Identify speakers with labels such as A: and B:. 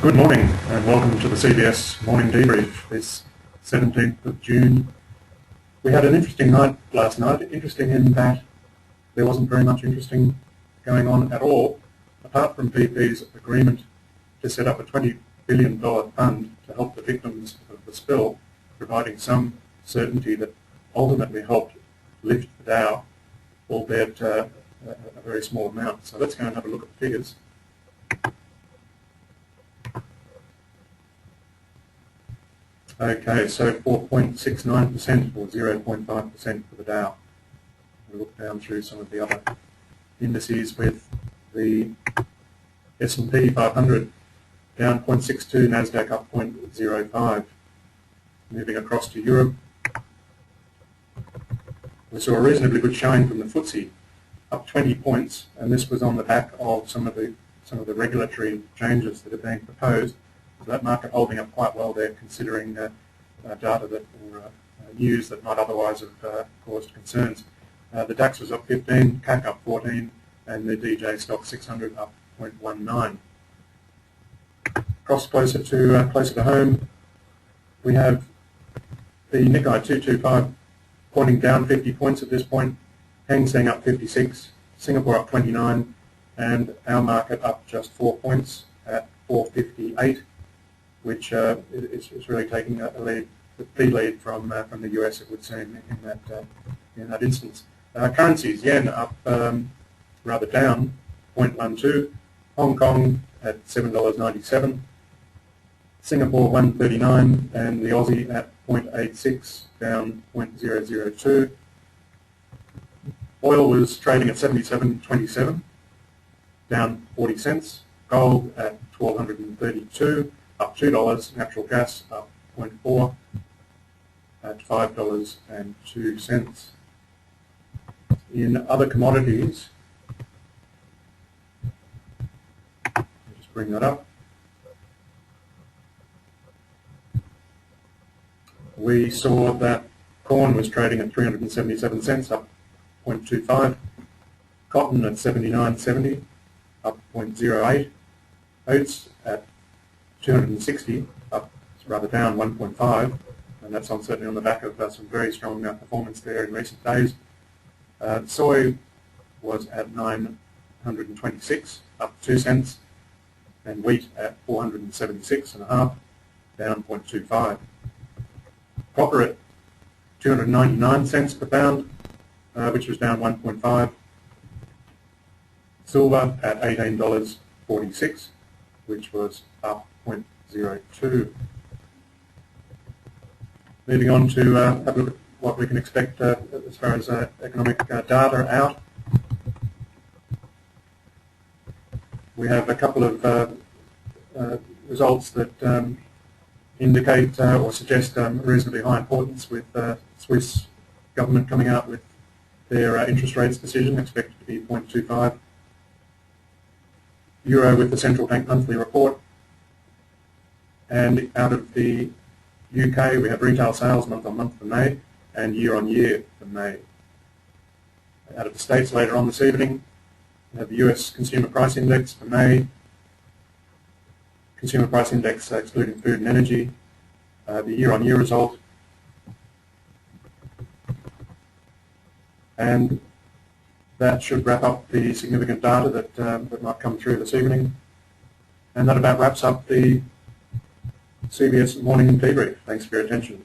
A: Good morning and welcome to the CBS morning debrief this 17th of June. We had an interesting night last night, interesting in that there wasn't very much interesting going on at all, apart from BP's agreement to set up a $20 billion fund to help the victims of the spill, providing some certainty that ultimately helped lift the Dow, albeit a very small amount. So let's go and have a look at the figures. Okay, so 4.69% or 0.5% for the Dow. We'll look down through some of the other indices with the S&P 500 down 0.62, Nasdaq up 0.05. Moving across to Europe, we saw a reasonably good showing from the FTSE, up 20 points, and this was on the back of some of the regulatory changes that are being proposed. So that market holding up quite well there, considering data that or news that might otherwise have caused concerns. The DAX was up 15, CAC up 14, and the DJ stock 600 up 0.19. Across closer to home, we have the Nikkei 225 pointing down 50 points at this point, Hang Seng up 56, Singapore up 29, and our market up just 4 points at 458. Which is really taking the lead from the US, it would seem, in that instance. Currencies, yen up rather down, 0.12, Hong Kong at $7.97, Singapore 139, and the Aussie at 0.86, down 0.002. Oil was trading at 77.27, down 40 cents. Gold at $1,232. Up $2, natural gas up 0.4 at $5.02. In other commodities, I'll just bring that up. We saw that corn was trading at 377 cents, up 0.25. Cotton at 79.70, up 0.08. Oats at 260, up rather down 1.5, and that's certainly on the back of some very strong performance there in recent days. Soy was at 926, up 2 cents, and wheat at 476.5, down 0.25. Copper at 299 cents per pound, which was down 1.5. Silver at $18.46, which was up 0.02. Moving on to have a look at what we can expect as far as economic data out. We have a couple of results that indicate or suggest reasonably high importance, with Swiss government coming out with their interest rates decision expected to be 0.25. Euro with the central bank monthly report. And out of the UK, we have retail sales month on month for May and year on year for May. Out of the States later on this evening, we have the US Consumer Price Index for May, Consumer Price Index excluding food and energy, the year on year result, and that should wrap up the significant data that might come through this evening. And that about wraps up the CBS morning debrief. Thanks for your attention.